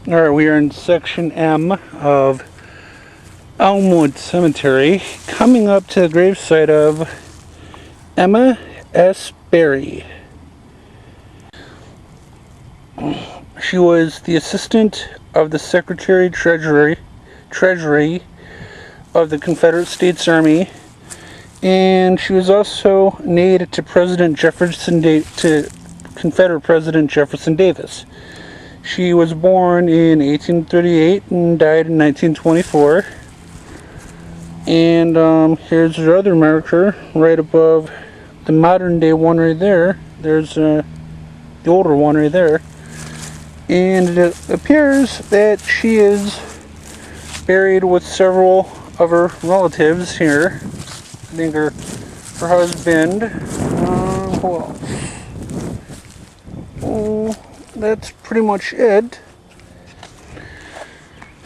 Alright, we are in Section M of Elmwood Cemetery, coming up to the gravesite of Emma S. Berry. She was the assistant of the Secretary Treasury of the Confederate States Army, and she was also an aide to Confederate President Jefferson Davis. She was born in 1838 and died in 1924. And here's her other marker right above the modern day one right there. There's the older one right there. And it appears that she is buried with several of her relatives here. I think her husband. Who else? That's pretty much it.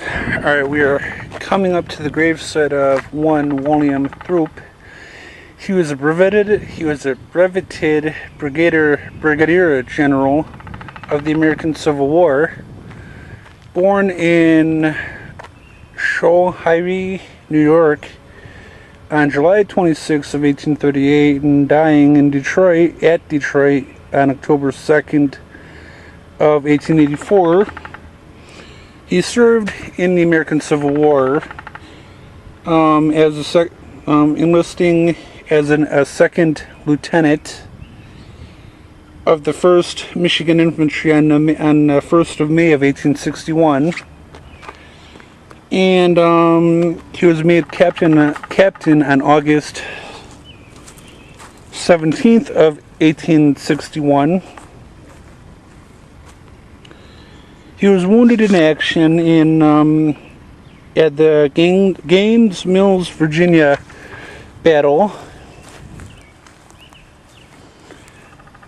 Alright, we are coming up to the gravesite of one William Throop. He was a breveted brigadier general of the American Civil War, born in Schoharie, New York, on July 26th of 1838, and dying in Detroit on October 2nd of 1884. He served in the American Civil War, enlisting as a second lieutenant of the 1st Michigan Infantry on the 1st of May of 1861. And he was made captain on August 17th of 1861. He was wounded in action at the Gaines Mills, Virginia battle.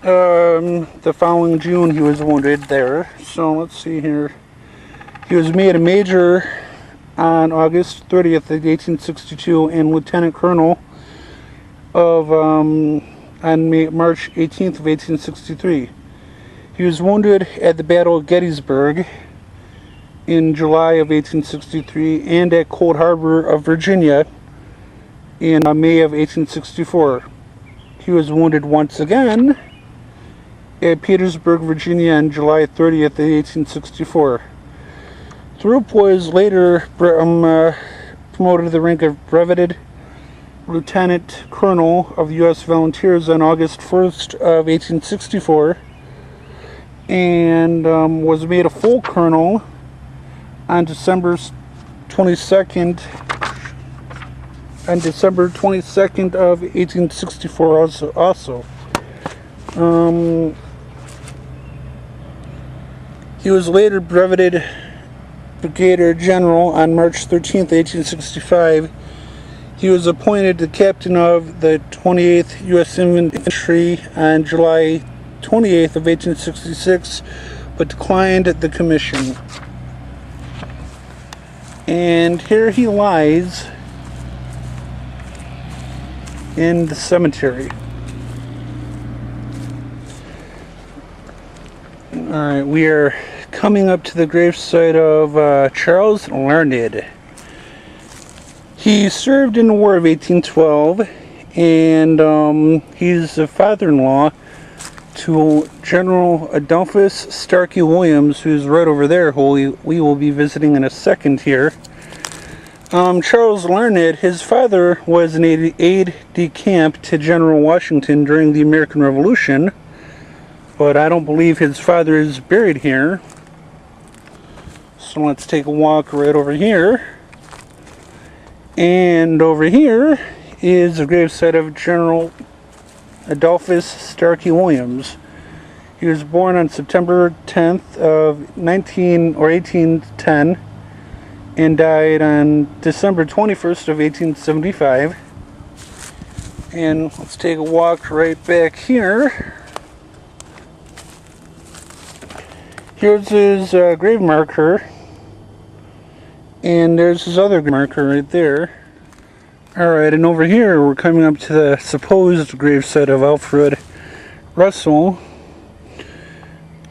The following June he was wounded there. So let's see here. He was made a major on August 30th of 1862 and lieutenant colonel on March 18th of 1863. He was wounded at the Battle of Gettysburg in July of 1863 and at Cold Harbor of Virginia in May of 1864. He was wounded once again at Petersburg, Virginia on July 30th of 1864. Throop was later promoted to the rank of breveted lieutenant colonel of the U.S. Volunteers on August 1st of 1864. And was made a full colonel on December 22nd of 1864 also. He was later breveted brigadier general on March 13th, 1865. He was appointed the captain of the 28th U.S. Infantry on July 28th of 1866, but declined the commission. And here he lies in the cemetery. Alright, we are coming up to the gravesite of Charles Larned. He served in the War of 1812, and he's the father-in-law to General Adolphus Starkey Williams, who's right over there, who we will be visiting in a second here. Charles Larned, his father was an aide-de-camp to General Washington during the American Revolution, but I don't believe his father is buried here. So let's take a walk right over here. And over here is the gravesite of General Adolphus Starkey Williams. He was born on September 10th of 1810 and died on December 21st of 1875. And let's take a walk right back here. Here's his grave marker, and there's his other marker right there. Alright, and over here we're coming up to the supposed gravesite of Alfred Russell.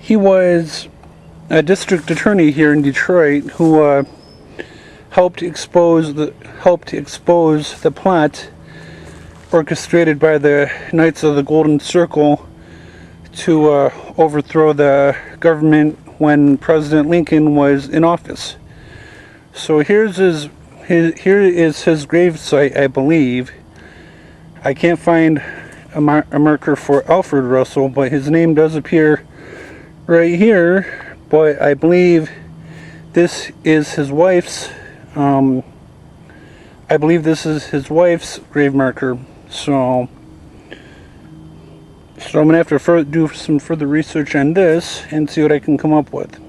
He was a district attorney here in Detroit who helped expose the plot orchestrated by the Knights of the Golden Circle to overthrow the government when President Lincoln was in office. So here is his gravesite, I believe. I can't find a marker for Alfred Russell, but his name does appear right here. But I believe this is his wife's. I believe this is his wife's grave marker. So I'm gonna have to do some further research on this and see what I can come up with.